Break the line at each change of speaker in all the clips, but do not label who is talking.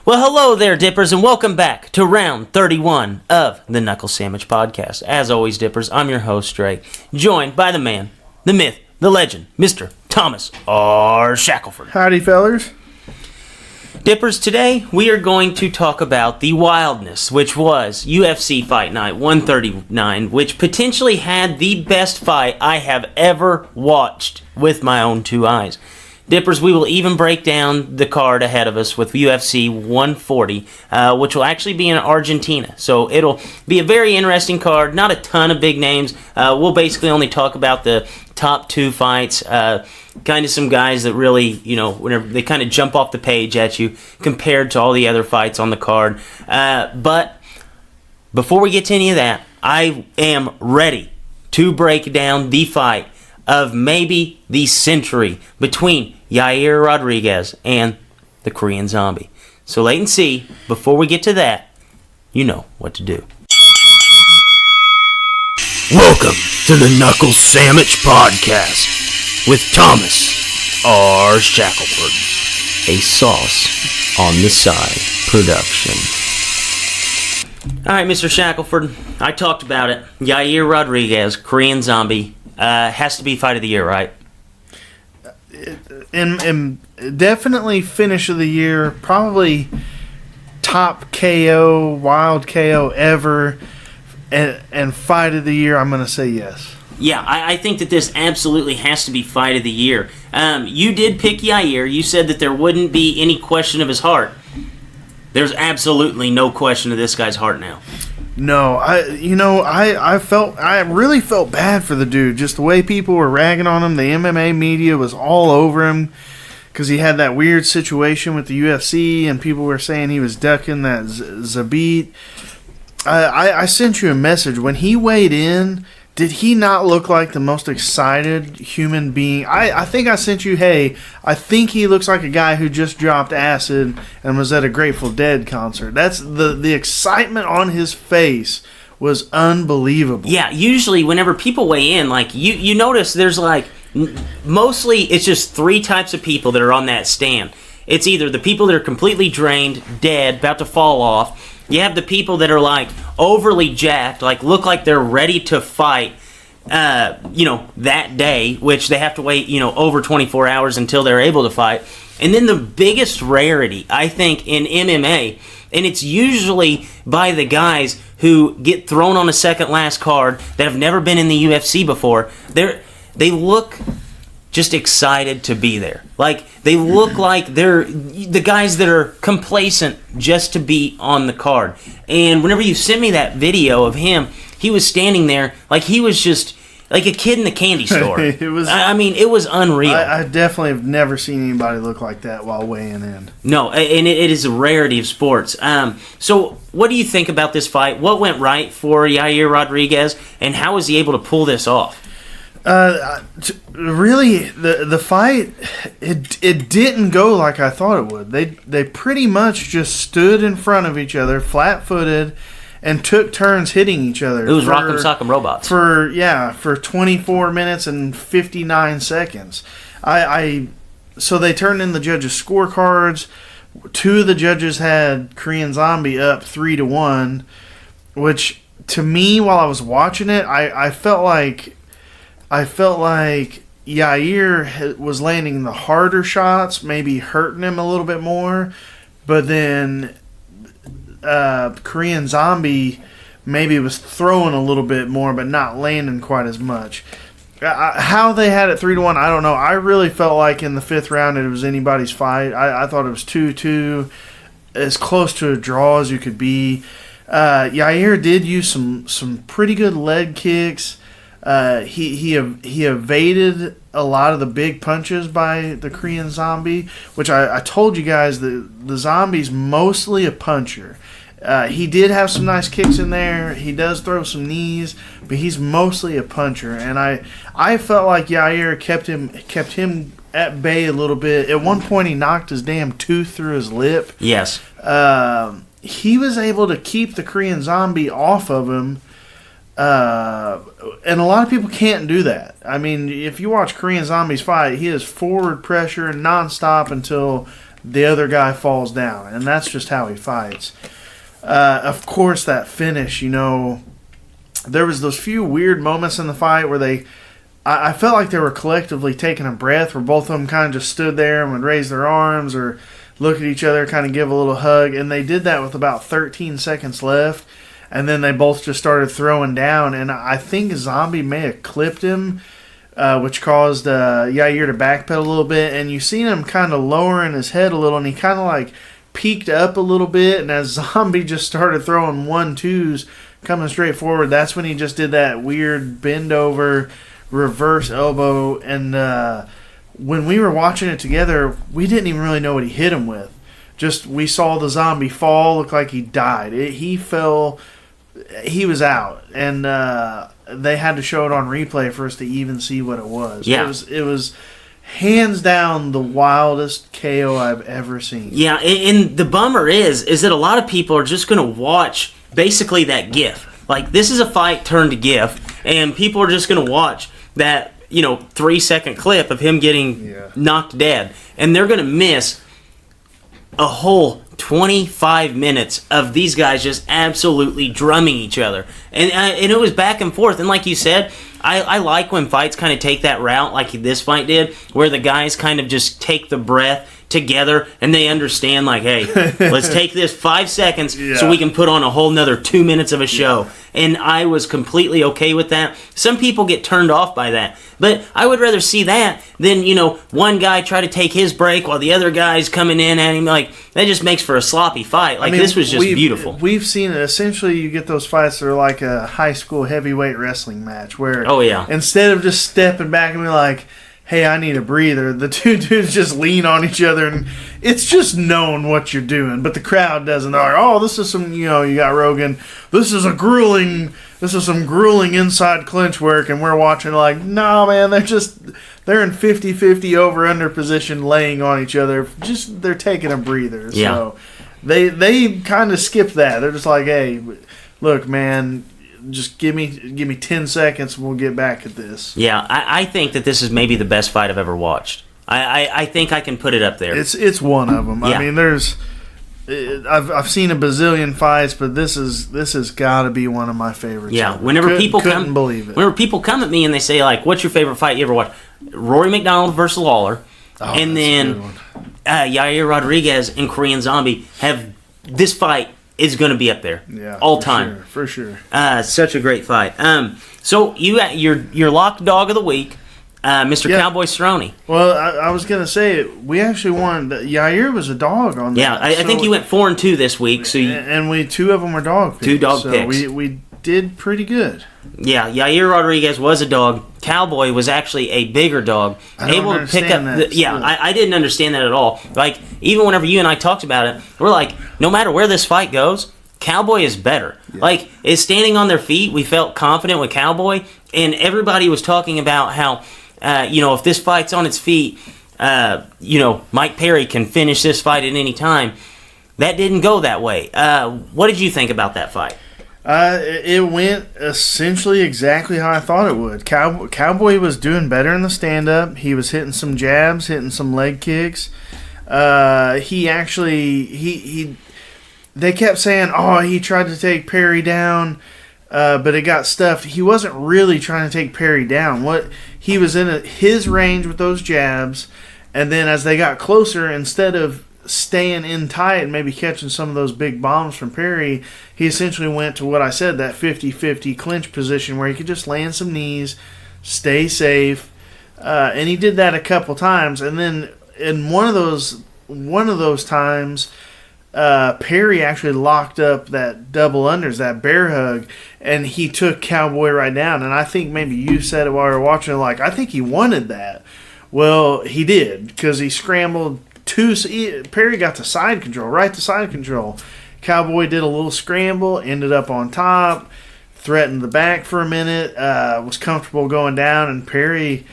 Well, hello there, Dippers, and welcome back to round 31 of the Knuckle Sammich podcast. As always, Dippers, I'm your host, Drake, joined by the man, the myth, the legend, Mr. Thomas R. Shackelford.
Howdy, fellers.
Dippers, today we are going to talk about the wildness, which was UFC Fight Night 139, which potentially had the best fight I have ever watched with my own two eyes. Dippers, we will even break down the card ahead of us with UFC 140, which will actually be in Argentina. So it'll be a very interesting card, not a ton of big names. We'll basically only talk about the top two fights, kind of some guys that really, whenever they kind of jump off the page at you compared to all the other fights on the card. But before we get to any of that, I am ready to break down the fight of maybe the century between Yair Rodriguez and the Korean Zombie. So wait and see. Before we get to that, you know what to do. Welcome to the Knuckle Sammich podcast with Thomas R. Shackelford, a sauce on the side production. All right, Mr. Shackelford, I talked about it. Yair Rodriguez, Korean Zombie, has to be fight of the year, right?
And definitely finish of the year, probably top KO, wild KO ever, and fight of the year, I'm going to say yes.
Yeah, I think that this absolutely has to be fight of the year. You did pick Yair. You said that there wouldn't be any question of his heart. There's absolutely no question of this guy's heart now.
No, I really felt bad for the dude. Just the way people were ragging on him, the MMA media was all over him because he had that weird situation with the UFC, and people were saying he was ducking that Zabit. I sent you a message when he weighed in. Did he not look like the most excited human being? I think I sent you, hey, I think he looks like a guy who just dropped acid and was at a Grateful Dead concert. That's the excitement on his face was unbelievable.
Yeah, usually whenever people weigh in, like you notice there's like, mostly it's just three types of people that are on that stand. It's either the people that are completely drained, dead, about to fall off. You have the people that are like overly jacked, like look like they're ready to fight, that day, which they have to wait, over 24 hours until they're able to fight. And then the biggest rarity, I think, in MMA, and it's usually by the guys who get thrown on a second last card that have never been in the UFC before. They look just excited to be there. Like, they look like they're the guys that are complacent just to be on the card. And whenever you sent me that video of him, he was standing there like he was just like a kid in the candy store. It was unreal.
I definitely have never seen anybody look like that while weighing in.
No, and it is a rarity of sports. So what do you think about this fight? What went right for Yair Rodriguez, and how was he able to pull this off?
Really, the fight, it didn't go like I thought it would. They pretty much just stood in front of each other, flat-footed, and took turns hitting each other.
It was Rock'em Sock'em Robots.
For 24 minutes and 59 seconds. So they turned in the judges' scorecards. Two of the judges had Korean Zombie up 3-1, which to me, while I was watching it, I felt like Yair was landing the harder shots, maybe hurting him a little bit more, but then Korean Zombie maybe was throwing a little bit more, but not landing quite as much. How they had it 3-1, I don't know. I really felt like in the fifth round it was anybody's fight. I thought it was 2-2, as close to a draw as you could be. Yair did use some pretty good leg kicks. He evaded a lot of the big punches by the Korean Zombie, which I told you guys that the Zombie's mostly a puncher. He did have some nice kicks in there. He does throw some knees, but he's mostly a puncher. And I felt like Yair kept him at bay a little bit. At one point, he knocked his damn tooth through his lip.
Yes.
He was able to keep the Korean Zombie off of him. And a lot of people can't do that. I mean, if you watch Korean Zombies fight, he is forward pressure nonstop until the other guy falls down. And that's just how he fights. Of course, that finish, there was those few weird moments in the fight where I felt like they were collectively taking a breath, where both of them kind of just stood there and would raise their arms or look at each other, kind of give a little hug. And they did that with about 13 seconds left. And then they both just started throwing down. And I think Zombie may have clipped him, which caused Yair to backpedal a little bit. And you seen him kind of lowering his head a little, and he kind of like peeked up a little bit. And as Zombie just started throwing 1-2s coming straight forward, that's when he just did that weird bend over reverse elbow. And when we were watching it together, we didn't even really know what he hit him with. Just we saw the Zombie fall, look like he died. He fell. He was out, and they had to show it on replay for us to even see what it was.
Yeah.
It was hands down the wildest KO I've ever seen.
Yeah, and the bummer is that a lot of people are just going to watch basically that GIF. Like, this is a fight turned to GIF, and people are just going to watch that 3-second clip of him getting knocked dead, and they're going to miss a whole 25 minutes of these guys just absolutely drumming each other. And it was back and forth. And like you said, I like when fights kind of take that route like this fight did, where the guys kind of just take the breath together and they understand, like, hey, let's take this 5 seconds so we can put on a whole nother 2 minutes of a show. And I was completely okay with that. Some people get turned off by that, but I would rather see that than one guy try to take his break while the other guy's coming in at him. Like, that just makes for a sloppy fight. Like, this was just beautiful.
We've seen it. Essentially, you get those fights that are like a high school heavyweight wrestling match where instead of just stepping back and be like, hey, I need a breather, the two dudes just lean on each other, and it's just known what you're doing, but the crowd doesn't. They're like, oh, this is some, you got Rogan, this is some grueling inside clinch work, and we're watching like, nah, man, they're in 50-50 over-under position laying on each other, just, they're taking a breather.
Yeah.
So they kind of skip that. They're just like, hey, look, man, just give me 10 seconds and we'll get back at this.
Yeah, I think that this is maybe the best fight I've ever watched. I think I can put it up there.
It's one of them. Yeah. I mean, I've seen a bazillion fights, but this has got to be one of my favorites.
Yeah, whenever people come at me and they say, like, what's your favorite fight you ever watched? Rory McDonald versus Lawler, and then Yair Rodriguez and Korean Zombie have this fight is going to be up there.
Yeah,
all time.
For sure.
Such a great fight. So you got your locked dog of the week, Mr. Cowboy Cerrone.
Well, I was going to say, we actually won. Yair was a dog on that.
Yeah, I think you went 4-2 this week. So
and two of them were dog picks.
2 dog picks.
We did pretty good.
Yeah, Yair Rodriguez was a dog. Cowboy was actually a bigger dog. Able to pick up. I didn't understand that at all. Like, even whenever you and I talked about it, we're like, no matter where this fight goes, Cowboy is better. Yeah. Like, is standing on their feet, we felt confident with Cowboy, and everybody was talking about how, if this fight's on its feet, Mike Perry can finish this fight at any time. That didn't go that way. What did you think about that fight?
It went essentially exactly how I thought it would. Cowboy was doing better in the stand-up. He was hitting some jabs, hitting some leg kicks. He actually they kept saying, oh, he tried to take Perry down, but it got stuffed. He wasn't really trying to take Perry down. He was in his range with those jabs, and then as they got closer, instead of staying in tight and maybe catching some of those big bombs from Perry, he essentially went to what I said, that 50-50 clinch position where he could just land some knees, stay safe, and he did that a couple times. And then in one of those times, Perry actually locked up that double unders, that bear hug, and he took Cowboy right down. And I think maybe you said it while we were watching, like, I think he wanted that. Well, he did, because he scrambled. Perry got to side control, right to side control. Cowboy did a little scramble, ended up on top, threatened the back for a minute, was comfortable going down, and Perry,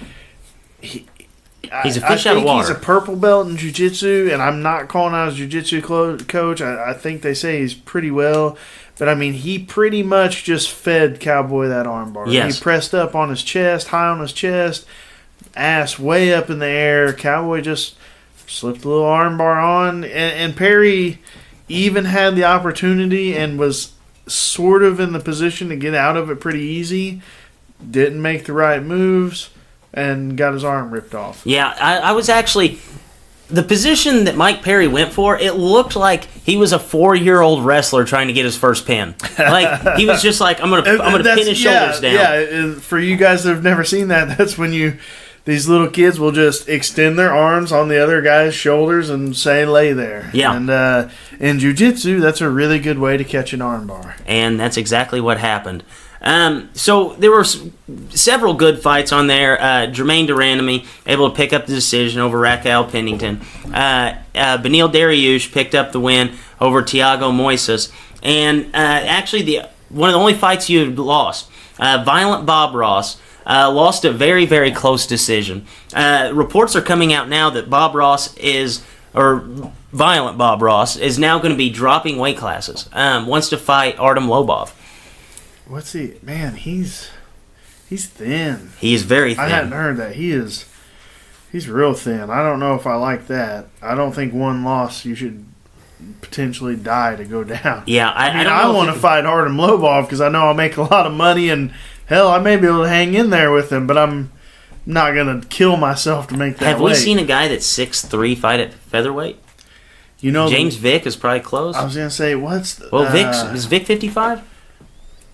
he's a fish out of water.
He's a purple belt in jiu-jitsu, and I'm not calling out his jiu-jitsu coach. I think they say he's pretty well, but I mean, he pretty much just fed Cowboy that armbar.
Yes.
He pressed up on his chest, high on his chest, ass way up in the air. Cowboy just slipped a little armbar on, and Perry even had the opportunity and was sort of in the position to get out of it pretty easy. Didn't make the right moves and got his arm ripped off.
Yeah, I was actually... The position that Mike Perry went for, it looked like he was a 4-year-old wrestler trying to get his first pin. Like, he was just like, I'm gonna pin his shoulders down.
Yeah, for you guys that have never seen that, that's when these little kids will just extend their arms on the other guy's shoulders and say, lay there.
Yeah.
And in jiu-jitsu, that's a really good way to catch an armbar.
And that's exactly what happened. So there were several good fights on there. Jermaine Durandamy able to pick up the decision over Raquel Pennington. Beneil Dariush picked up the win over Thiago Moises. And actually, one of the only fights you had lost, Violent Bob Ross, lost a very, very close decision. Reports are coming out now that Violent Bob Ross is now going to be dropping weight classes. Wants to fight Artem Lobov.
What's he? Man, he's thin.
He is very thin.
I hadn't heard that. He's real thin. I don't know if I like that. I don't think one loss you should potentially die to go down.
Yeah,
I want to fight Artem Lobov because I know I'll make a lot of money and hell, I may be able to hang in there with him, but I'm not gonna kill myself to make that.
Have we seen a guy that's 6'3" fight at featherweight?
You know,
James Vick is probably close.
I was gonna say
is Vick 55?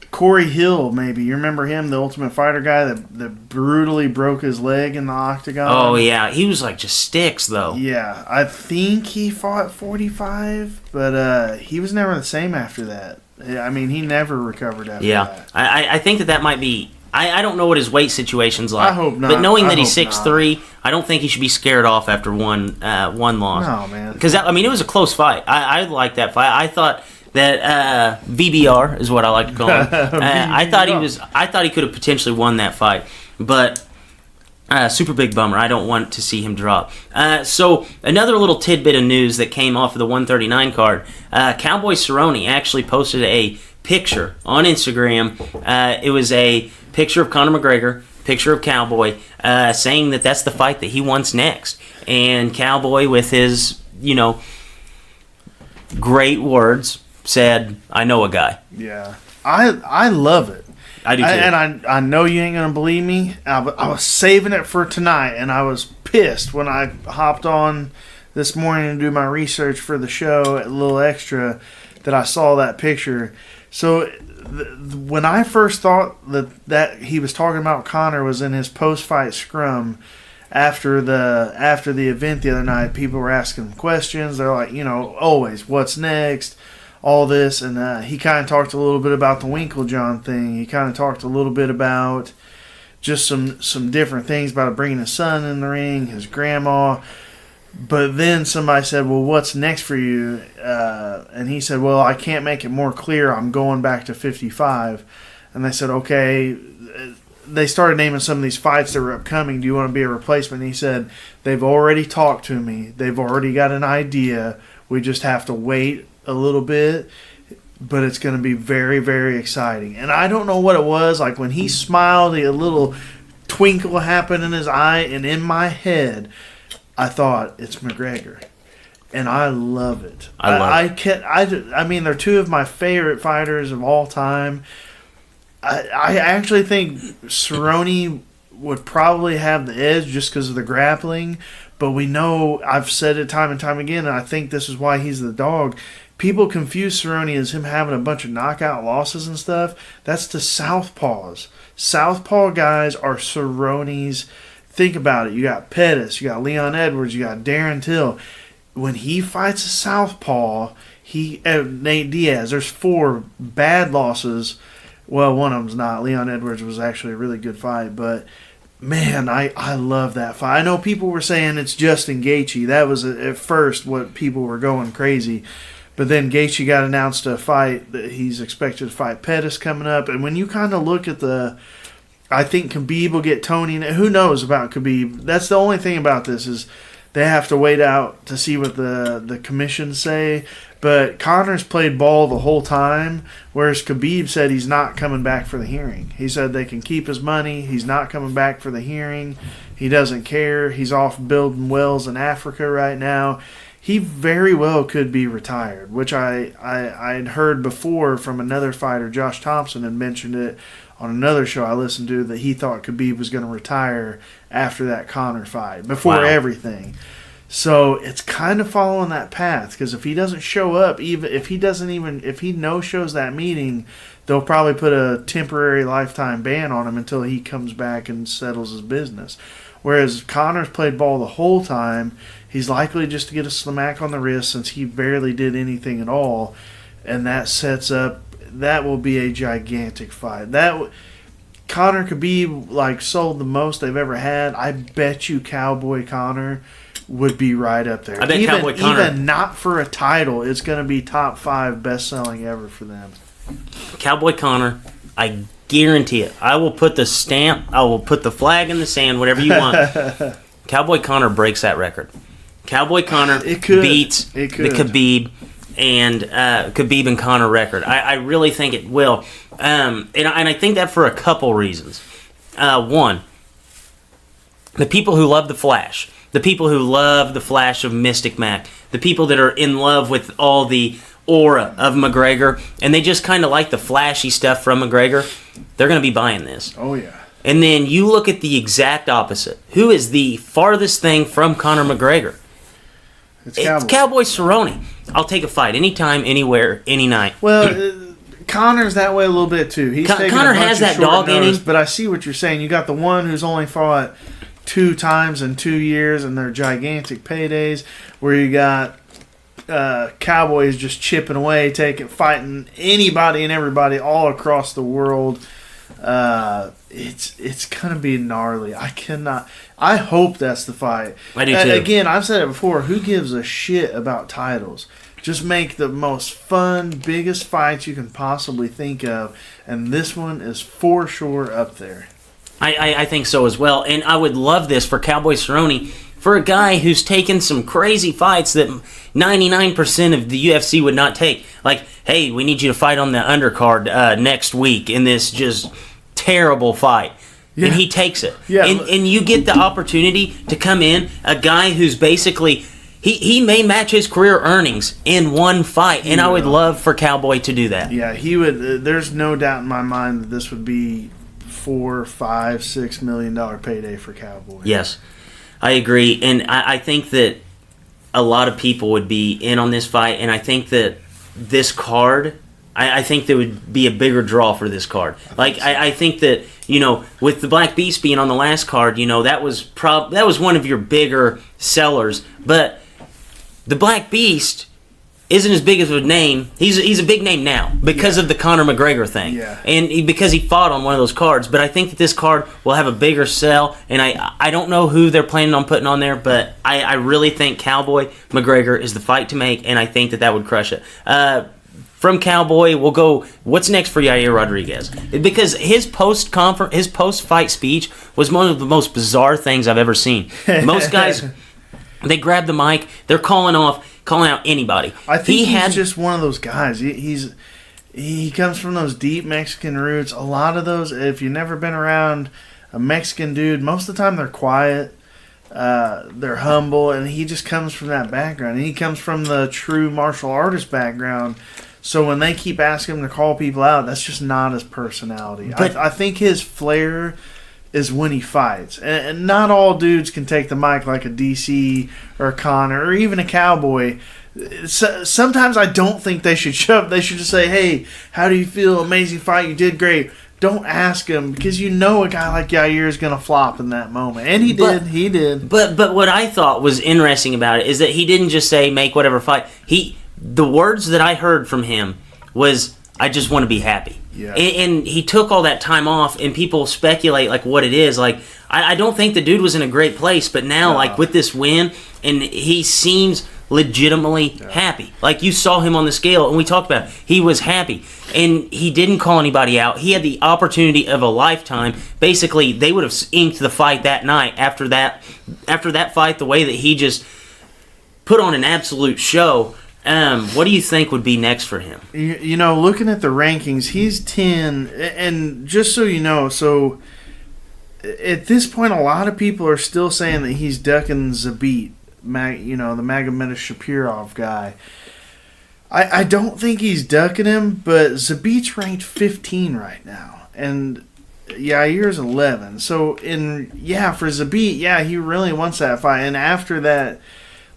Corey Hill, maybe. You remember him, the Ultimate Fighter guy that brutally broke his leg in the octagon?
Oh, yeah. He was like just sticks, though.
Yeah. I think he fought 45, but he was never the same after that. I mean, he never recovered after that.
I think that might be... I don't know what his weight situation's like.
I hope not.
But knowing that he's 6'3", I don't think he should be scared off after one loss.
No, man.
Because, I mean, it was a close fight. I liked that fight. I thought... That VBR is what I like to call him. I thought he could have potentially won that fight, but super big bummer. I don't want to see him drop. So another little tidbit of news that came off of the 139 card. Cowboy Cerrone actually posted a picture on Instagram. It was a picture of Conor McGregor, picture of Cowboy, saying that that's the fight that he wants next. And Cowboy, with his great words, said, I know a guy.
Yeah. I love it.
I do too.
And I know you ain't going to believe me. I was saving it for tonight, and I was pissed when I hopped on this morning to do my research for the show, a little extra, that I saw that picture. So when I first thought that he was talking about Conor was in his post-fight scrum after the event the other night, people were asking questions. They're like, always, what's next? All this, and he kind of talked a little bit about the Winklejohn thing. He kind of talked a little bit about just some different things about bringing his son in the ring, his grandma. But then somebody said, well, what's next for you? And he said, well, I can't make it more clear. I'm going back to 55. And they said, okay. They started naming some of these fights that were upcoming. Do you want to be a replacement? And he said, they've already talked to me. They've already got an idea. We just have to wait a little bit, but it's going to be very, very exciting. And I don't know what it was. Like when he smiled, a little twinkle happened in his eye, and in my head, I thought, it's McGregor. And I love it. I mean, they're two of my favorite fighters of all time. I actually think Cerrone would probably have the edge just because of the grappling, but we know, I've said it time and time again, and I think this is why he's the dog. People confuse Cerrone as him having a bunch of knockout losses and stuff. That's to southpaws. Southpaw guys are Cerrone's. Think about it. You got Pettis, you got Leon Edwards, you got Darren Till. When he fights a southpaw, Nate Diaz, there's 4 bad losses. Well, one of them's not. Leon Edwards was actually a really good fight, but man, I love that fight. I know people were saying it's Justin Gaethje. That was at first what people were going crazy. But then Gaethje got announced a fight that he's expected to fight Pettis coming up. And when you kind of look at I think Khabib will get Tony. Who knows about Khabib? That's the only thing about this is they have to wait out to see what the commissions say. But Connor's played ball the whole time, whereas Khabib said he's not coming back for the hearing. He said they can keep his money. He's not coming back for the hearing. He doesn't care. He's off building wells in Africa right now. He very well could be retired, which I'd heard before from another fighter. Josh Thompson had mentioned it on another show I listened to, that he thought Khabib was going to retire after that Conor fight, before everything. So it's kind of following that path, because if he doesn't show up, even if he no-shows that meeting, they'll probably put a temporary lifetime ban on him until he comes back and settles his business. Whereas Conor's played ball the whole time, he's likely just to get a smack on the wrist since he barely did anything at all, and that will be a gigantic fight. Conor Khabib sold the most they've ever had. I bet you Cowboy Conor would be right up there.
I bet Cowboy Conor,
even not for a title, it's going to be top 5 best-selling ever for them.
Cowboy Conor, I guarantee it. I will put the stamp, I will put the flag in the sand, whatever you want. Cowboy Conor breaks that record. Cowboy Conor beats the Khabib and Conor record. I really think it will. And I think that for a couple reasons. One, the people who love the Flash. The people who love the flash of Mystic Mac, the people that are in love with all the aura of McGregor, and they just kind of like the flashy stuff from McGregor, they're going to be buying this.
Oh, yeah.
And then you look at the exact opposite. Who is the farthest thing from Conor McGregor? It's Cowboy Cerrone. I'll take a fight anytime, anywhere, any night.
Well, Conor's that way a little bit, too.
Conor has that dog in him.
But I see what you're saying. You got the one who's only fought 2 times in 2 years, and they're gigantic paydays, where you got Cowboys just chipping away, fighting anybody and everybody all across the world. It's gonna be gnarly. I hope that's the fight.
I do too.
Again, I've said it before, who gives a shit about titles? Just make the most fun, biggest fights you can possibly think of, and this one is for sure up there.
I think so as well, and I would love this for Cowboy Cerrone, for a guy who's taken some crazy fights that 99% of the UFC would not take. Like, hey, we need you to fight on the undercard next week in this just terrible fight. Yeah. And he takes it. Yeah. And you get the opportunity to come in, a guy who's basically, he may match his career earnings in one fight, and I would love for Cowboy to do that.
Yeah, he would. There's no doubt in my mind that this would be $4, $5, $6 million payday for Cowboy.
Yes, I agree, and I think that a lot of people would be in on this fight, and I think that this card, I think there would be a bigger draw for this card. I think that, with the Black Beast being on the last card, that was one of your bigger sellers, but the Black Beast isn't as big of a name. He's a big name now because of the Conor McGregor thing, and because he fought on one of those cards. But I think that this card will have a bigger sell, and I don't know who they're planning on putting on there, but I really think Cowboy McGregor is the fight to make, and I think that would crush it. From Cowboy, we'll go. What's next for Yair Rodriguez? Because his post-fight speech was one of the most bizarre things I've ever seen. Most guys, they grab the mic, they're calling out anybody.
I think he's just one of those guys. He comes from those deep Mexican roots. A lot of those, if you've never been around a Mexican dude, most of the time they're quiet, they're humble, and he just comes from that background. And he comes from the true martial artist background. So when they keep asking him to call people out, that's just not his personality. But I think his flair is when he fights. And not all dudes can take the mic like a DC or a Conor or even a Cowboy. Sometimes I don't think they should shove. They should just say, hey, how do you feel? Amazing fight. You did great. Don't ask him, because a guy like Yair is going to flop in that moment. And he did. But
what I thought was interesting about it is that he didn't just say make whatever fight. The words that I heard from him was, I just want to be happy.
Yeah.
And he took all that time off, and people speculate what it is. I don't think the dude was in a great place, but now with this win, and he seems legitimately happy. Like, you saw him on the scale, and we talked about it. He was happy, and he didn't call anybody out. He had the opportunity of a lifetime. Basically, they would have inked the fight that night after that fight, the way that he just put on an absolute show. What do you think would be next for him?
You know, looking at the rankings, he's 10, and just so you know, so at this point, a lot of people are still saying that he's ducking Zabit, the Magomed Shapirov guy. I don't think he's ducking him, but Zabit's ranked 15 right now, and Yair's 11. So, for Zabit, he really wants that fight, and after that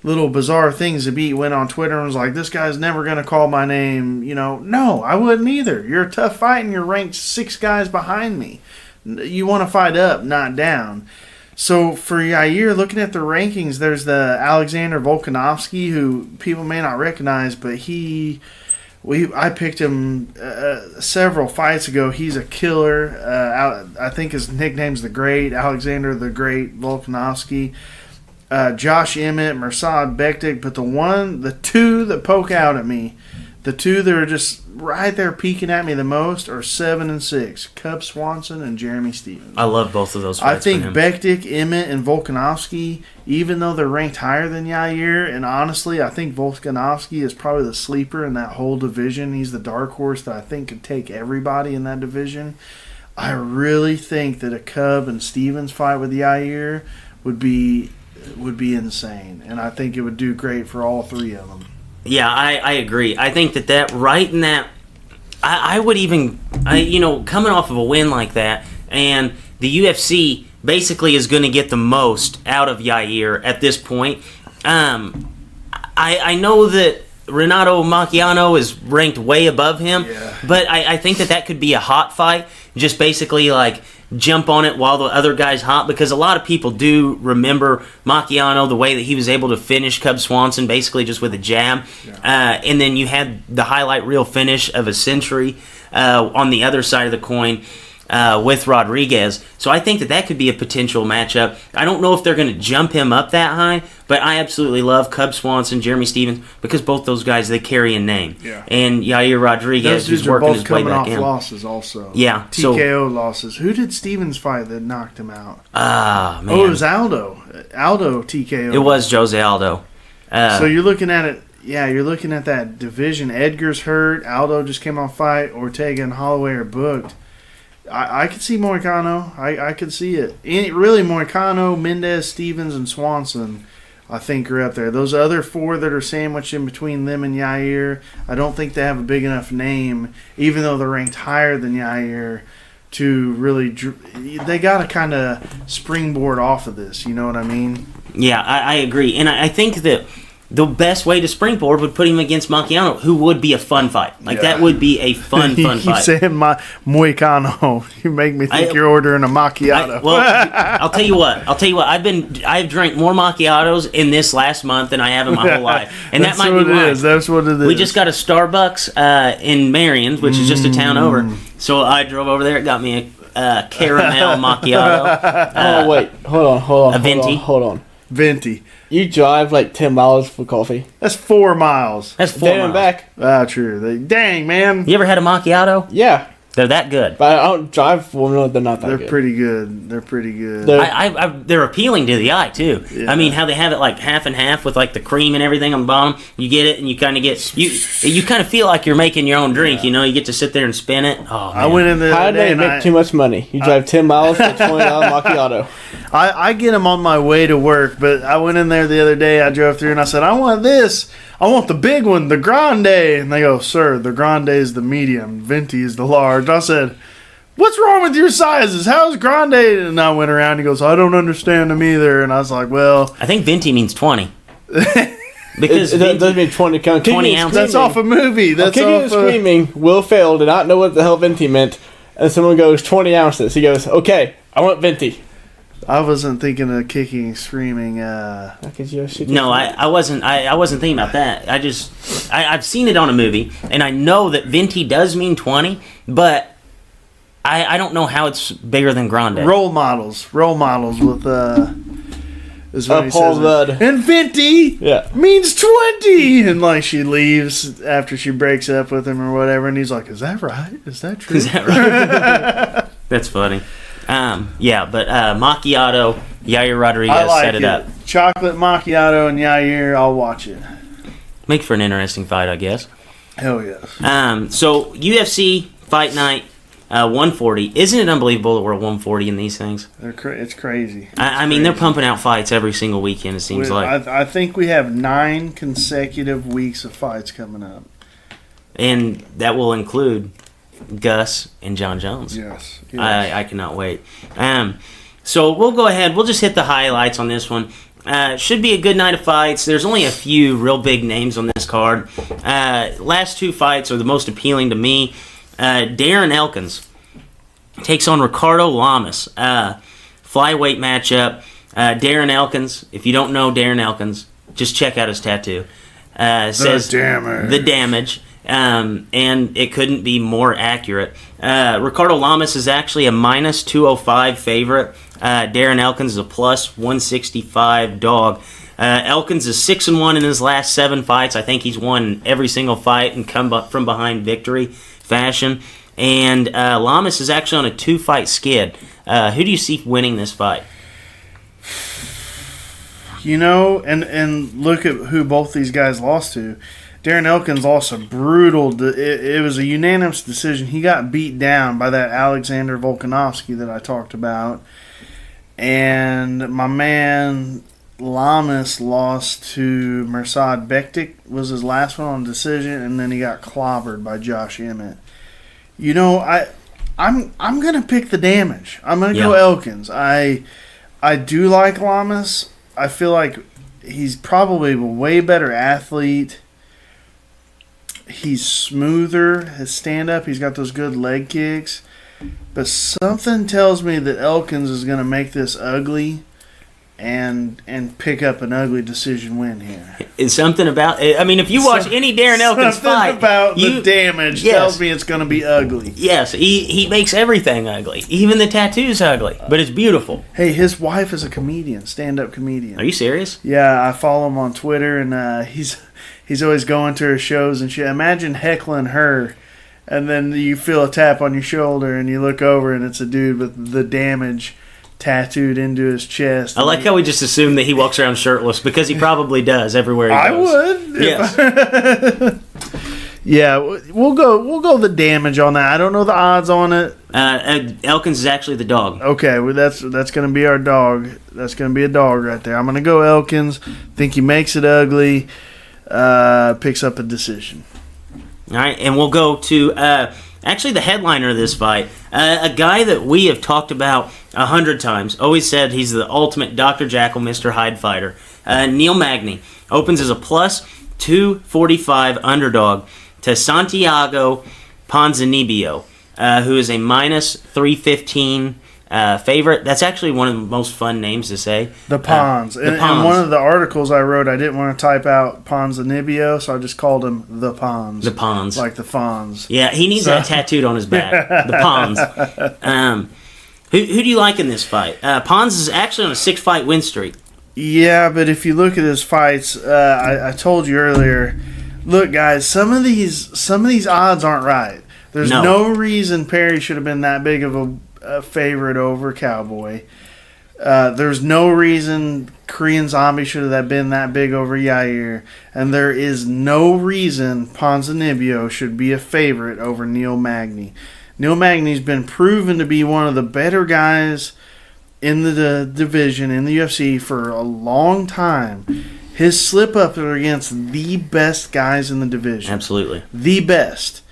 little bizarre thing, Zabit went on Twitter and was like, this guy's never going to call my name. No, I wouldn't either. You're a tough fight and you're ranked 6 guys behind me. You want to fight up, not down. So for Yair, looking at the rankings, there's the Alexander Volkanovski, who people may not recognize, but I picked him several fights ago. He's a killer. I think his nickname's The Great, Alexander the Great Volkanovski. Josh Emmett, Mirsad Bektik, but the two that poke out at me, the two that are just right there peeking at me the most are 7 and 6, Cub Swanson and Jeremy Stevens.
I love both of those fights.
I think Bektik, Emmett, and Volkanovski, even though they're ranked higher than Yair, and honestly, I think Volkanovski is probably the sleeper in that whole division. He's the dark horse that I think could take everybody in that division. I really think that a Cub and Stevens fight with Yair would be insane, and I think it would do great for all 3 of them.
Yeah, I agree. I think that right in that, I would even, coming off of a win like that, and the UFC basically is going to get the most out of Yair at this point. I know that Renato Macchiano is ranked way above him, but I think that could be a hot fight, just basically like jump on it while the other guy's hot, because a lot of people do remember Macchiano, the way that he was able to finish Cub Swanson basically just with a jab. And then you had the highlight reel finish of a century on the other side of the coin with Rodriguez. So I think that could be a potential matchup. I don't know if they're going to jump him up that high, but I absolutely love Cub Swanson, Jeremy Stevens, because both those guys, they carry a name. Yeah. And Yair Rodriguez, who's working his way back in.
Those dudes are both coming off losses also.
Yeah.
TKO losses. Who did Stevens fight that knocked him out?
Man.
Oh, it was Aldo. Aldo TKO.
It was Jose Aldo.
So you're looking at it. Yeah, you're looking at that division. Edgar's hurt. Aldo just came off fight. Ortega and Holloway are booked. I could see Moicano. I could see it. Really, Moicano, Mendez, Stevens, and Swanson, I think, are up there. Those other 4 that are sandwiched in between them and Yair, I don't think they have a big enough name, even though they're ranked higher than Yair, to really... They got to kind of springboard off of this, you know what I mean?
Yeah, I agree. And I think that the best way to springboard would put him against Macchiano, who would be a fun fight. That would be a fun
you keep
fight.
saying Moicano. You make me think you're ordering a macchiato.
I'll tell you what. I've drank more macchiatos in this last month than I have in my whole life, and that might be why.
That's what it is.
We just got a Starbucks in Marion, which is just a town over. So I drove over there. It got me a caramel macchiato.
Wait, hold on.
A venti.
Hold on.
Venti.
You drive like 10 miles for coffee.
That's 4 miles.
That's 4
There
miles.
and back.
Ah, true. Dang, man.
You ever had a macchiato?
Yeah.
They're that good.
But I don't drive for them. They're not that good.
They're pretty good. They're pretty good.
They're appealing to the eye too.
Yeah.
I mean, how they have it like half and half with like the cream and everything on the bottom. You get it, and you kind of get you kind of feel like you're making your own drink. You know, you get to sit there and spin it. Oh, man.
I went in there.
How do they make too much money? You drive 10 miles for $20 macchiato.
I get them on my way to work, but I went in there the other day. I drove through and I said, I want this. I want the big one, the grande. And they go, sir, the grande is the medium. Venti is the large. I said, what's wrong with your sizes? How's grande? And I went around. He goes, I don't understand them either. And I was like, well.
I think Venti means 20. Because
it doesn't mean 20 count.
20 ounces.
That's off a movie. That's
Kicking and screaming. Will Ferrell did not know what the hell Venti meant. And someone goes, 20 ounces. He goes, okay, I want Venti.
I wasn't thinking of kicking and screaming.
No, I wasn't. I wasn't thinking about that. I've seen it on a movie, and I know that Venti does mean 20, but I don't know how it's bigger than grande.
Role models with is what he
Paul
says.
Rudd.
And 50
Yeah.
means 20. And like she leaves after she breaks up with him or whatever. And he's like, is that right? Is that true?
Is that right? That's funny. Yeah, but Macchiato, Yair Rodriguez
I like
set it up.
Chocolate macchiato and Yair, I'll watch it.
Make for an interesting fight, I guess.
Hell yes.
So UFC Fight Night 140. Isn't it unbelievable that we're at 140 in these things?
It's crazy.
I mean, they're pumping out fights every single weekend, it seems like.
I think we have 9 consecutive weeks of fights coming up.
And that will include Gus and John Jones.
Yes.
I cannot wait. So we'll go ahead. We'll just hit the highlights on this one. Should be a good night of fights. There's only a few real big names on this card. Last 2 fights are the most appealing to me. Darren Elkins takes on Ricardo Lamas. Flyweight matchup. Darren Elkins, if you don't know Darren Elkins, just check out his tattoo. Says the damage. And it couldn't be more accurate. Ricardo Lamas is actually a minus 205 favorite. Darren Elkins is a plus 165 dog. Elkins is 6-1 in his last 7 fights. I think he's won every single fight and come from behind victory fashion. And Lamas is actually on a 2-fight skid. Who do you see winning this fight?
You know, and look at who both these guys lost to. Darren Elkins lost a brutal. It was a unanimous decision. He got beat down by that Alexander Volkanovski that I talked about. And my man Lamas lost to Mirsad Bektik, was his last one on decision, and then he got clobbered by Josh Emmett. You know, I'm gonna pick the damage. I'm gonna go Elkins. I do like Lamas. I feel like he's probably a way better athlete. He's smoother, his stand-up. He's got those good leg kicks. But something tells me that Elkins is going to make this ugly and pick up an ugly decision win here.
Is something about... I mean, if you watch any Darren Elkins fight...
Something about the damage tells me it's going to be ugly.
Yes, he makes everything ugly. Even the tattoo's ugly, but it's beautiful.
Hey, his wife is a comedian, stand-up comedian.
Are you serious?
Yeah, I follow him on Twitter, and he's always going to her shows and shit. Imagine heckling her, and then you feel a tap on your shoulder, and you look over, and it's a dude with the damage tattooed into his chest.
I like how we just assume that he walks around shirtless, because he probably does everywhere he goes.
I would.
Yes.
Yeah, we'll go the damage on that. I don't know the odds on it.
Elkins is actually the dog.
Okay, well that's going to be our dog. That's going to be a dog right there. I'm going to go Elkins. Think he makes it ugly. Picks up a decision.
All right, and we'll go to actually the headliner of this fight, a guy that we have talked about 100 times. Always said he's the ultimate Dr. Jackal, Mr. Hyde fighter. Neil Magny opens as a plus 245 underdog to Santiago Ponzinibbio, who is a minus 315 favorite. That's actually one of the most fun names to say.
The Pons. And one of the articles I wrote, I didn't want to type out Ponzinibbio, so I just called him the Pons.
The Pons.
Like the Fonz.
Yeah, he needs that tattooed on his back. The Pons. Who do you like in this fight? Pons is actually on a 6-fight win streak.
Yeah, but if you look at his fights, I told you earlier, look, guys, some of these odds aren't right. There's no reason Perry should have been that big of a favorite over Cowboy. There's no reason Korean Zombie should have been that big over Yair. And there is no reason Ponzinibbio should be a favorite over Neil Magny. Neil Magny's been proven to be one of the better guys in the division, in the UFC, for a long time. His slip-ups are against the best guys in the division.
Absolutely.
The best.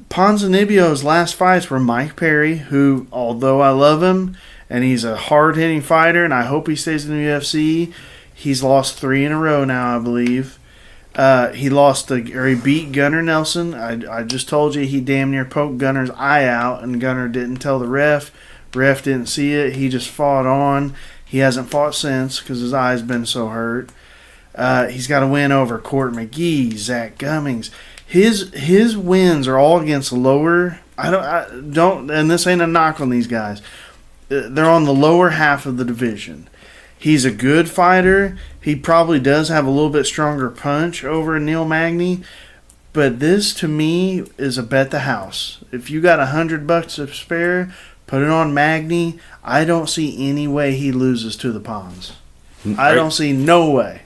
Ponzinibbio's last fights were Mike Perry, who, although I love him, and he's a hard-hitting fighter, and I hope he stays in the UFC, he's lost 3 in a row now, I believe. He beat Gunnar Nelson. I just told you he damn near poked Gunnar's eye out, and Gunnar didn't tell the ref. Ref didn't see it. He just fought on. He hasn't fought since because his eye's been so hurt. He's got a win over Court McGee, Zach Gummings. His wins are all against lower. I don't. And this ain't a knock on these guys. They're on the lower half of the division. He's a good fighter. He probably does have a little bit stronger punch over Neil Magny. But this, to me, is a bet the house. If you got $100 to spare, put it on Magny. I don't see any way he loses to the Pons. I don't see no way.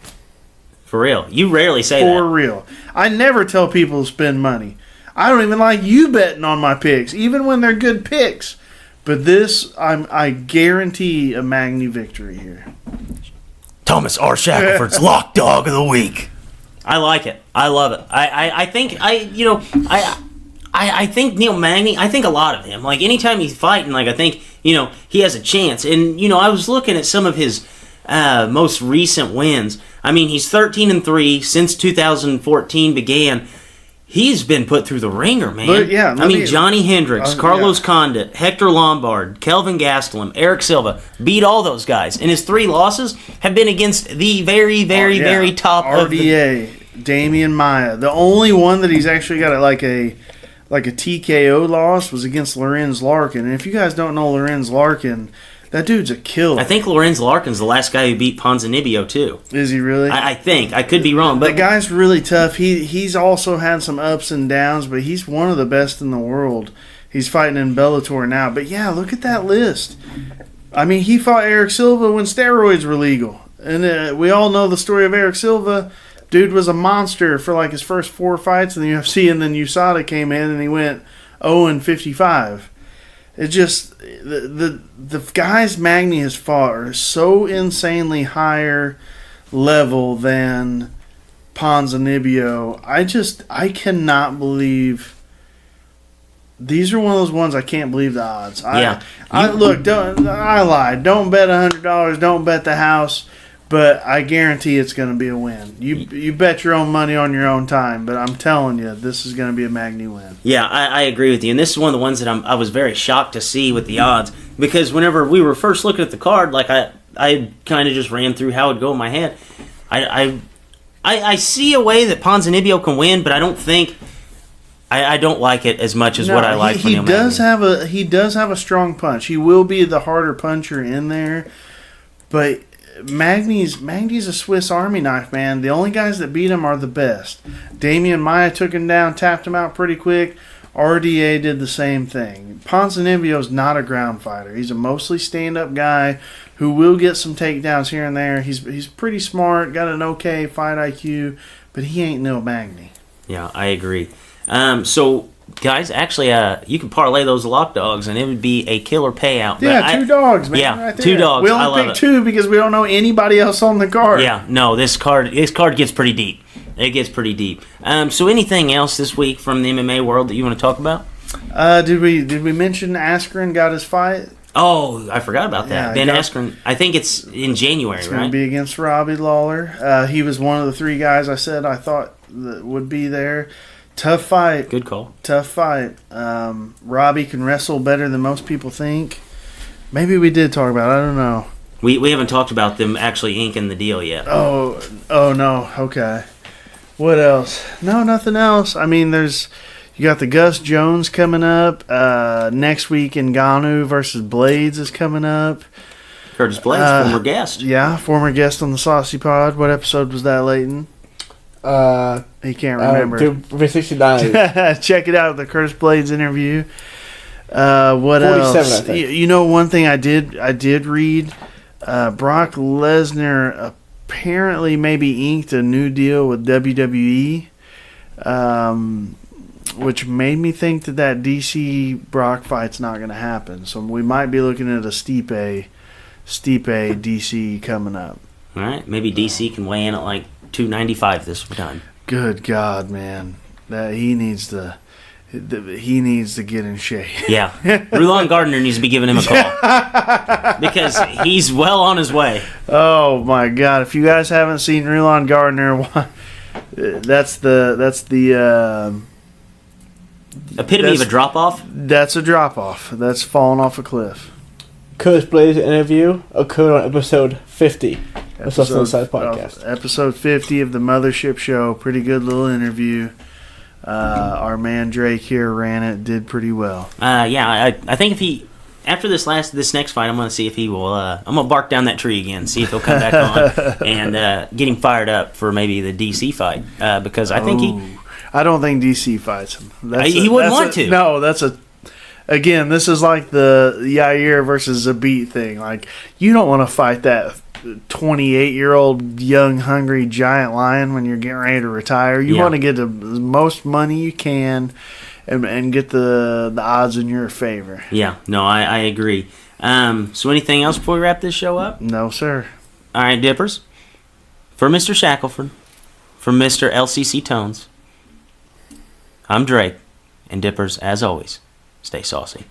For real. You rarely say that.
For real. I never tell people to spend money. I don't even like you betting on my picks, even when they're good picks. But this, I guarantee a Magny victory here.
Thomas R. Shackelford's Lock Dog of the Week. I like it. I love it. I think Neil Magny, I think a lot of him. Like, anytime he's fighting, like, I think, he has a chance. And, I was looking at some of his most recent wins. I mean, he's 13-3 since 2014 began. He's been put through the ringer, man.
But, yeah,
Johnny Hendricks, Carlos Condit, Hector Lombard, Kelvin Gastelum, Eric Silva, beat all those guys. And his 3 losses have been against the very, very, very top
RDA, Damian Maia. The only one that he's actually got like a TKO loss was against Lorenz Larkin. And if you guys don't know Lorenz Larkin, that dude's a killer.
I think Lorenz Larkin's the last guy who beat Ponzinibbio, too.
Is he really?
I think. I could be wrong. But
the guy's really tough. He's also had some ups and downs, but he's one of the best in the world. He's fighting in Bellator now. But, yeah, look at that list. I mean, he fought Eric Silva when steroids were legal. And we all know the story of Eric Silva. Dude was a monster for, like, his first 4 fights in the UFC, and then USADA came in and he went 0-55. It just the guys Magny has fought are so insanely higher level than Ponzinibbio. I cannot believe these are one of those ones I can't believe the odds. I lied. Don't bet $100. Don't bet the house. But I guarantee it's going to be a win. You bet your own money on your own time, but I'm telling you, this is going to be a Magny win.
Yeah, I agree with you. And this is one of the ones that I was very shocked to see with the odds. Because whenever we were first looking at the card, like I kind of just ran through how it would go in my head. I see a way that Ponzinibbio can win, but I don't think... I don't like it as much as what I like from Neil Magny.
He does have a strong punch. He will be the harder puncher in there, but... Magny's a Swiss Army knife, man. The only guys that beat him are the best. Damian Maia took him down, tapped him out pretty quick. RDA did the same thing. Ponzinibbio's not a ground fighter. He's a mostly stand-up guy who will get some takedowns here and there. He's pretty smart, got an okay fight IQ, but he ain't Neil Magny.
Yeah, I agree. So, guys, actually, you can parlay those lock dogs, and it would be a killer payout.
Yeah, 2 dogs, man.
Yeah,
right
2 dogs.
We only picked 2 because we don't know anybody else on the card.
Yeah, no, this card gets pretty deep. It gets pretty deep. So, anything else this week from the MMA world that you want to talk about?
Did we mention Askren got his fight?
Oh, I forgot about that.
Yeah,
Ben Askren. I think it's in January,
it's
right?
It's going to be against Robbie Lawler. He was one of the 3 guys I said I thought that would be there. Tough fight.
Good call.
Tough fight. Robbie can wrestle better than most people think. Maybe we did talk about it. I don't know.
We haven't talked about them actually inking the deal yet.
Oh no. Okay. What else? No, nothing else. I mean, you got the Gus Jones coming up. Next week, Ngannou versus Blades is coming up.
Curtis Blades, former guest.
Yeah, former guest on the Saucy Pod. What episode was that, Leighton? He can't remember.
369.
Check it out, the Curtis Blades interview. What 47, else? I think. One thing I did read. Brock Lesnar apparently maybe inked a new deal with WWE, which made me think that DC Brock fight's not going to happen. So we might be looking at a Stipe DC coming up.
All right, maybe DC can weigh in at like 295 this time.
Good God, man! That he needs to get in shape.
Yeah, Rulon Gardner needs to be giving him a call because he's well on his way.
Oh my God! If you guys haven't seen Rulon Gardner, that's the
epitome of a drop off.
That's a drop off. That's falling off a cliff.
Curtis Blades interview occurred on episode 50.
Episode 50 of the Mothership Show. Pretty good little interview. Our man Drake here ran it. Did pretty well.
Yeah, I think if he after this next fight, I'm going to see if he will. I'm going to bark down that tree again, see if he'll come back on and get him fired up for maybe the DC fight because I think
I don't think DC fights him.
He wouldn't want to.
No, again, this is like the Yair versus Zabit thing. Like, you don't want to fight that 28-year-old young, hungry giant lion when you're getting ready to retire. You want to get the most money you can and get the odds in your favor.
Yeah, no, I agree. So anything else before we wrap this show up?
No, sir.
All right, Dippers. For Mr. Shackelford, for Mr. LCC Tones, I'm Drake, and Dippers, as always, stay saucy.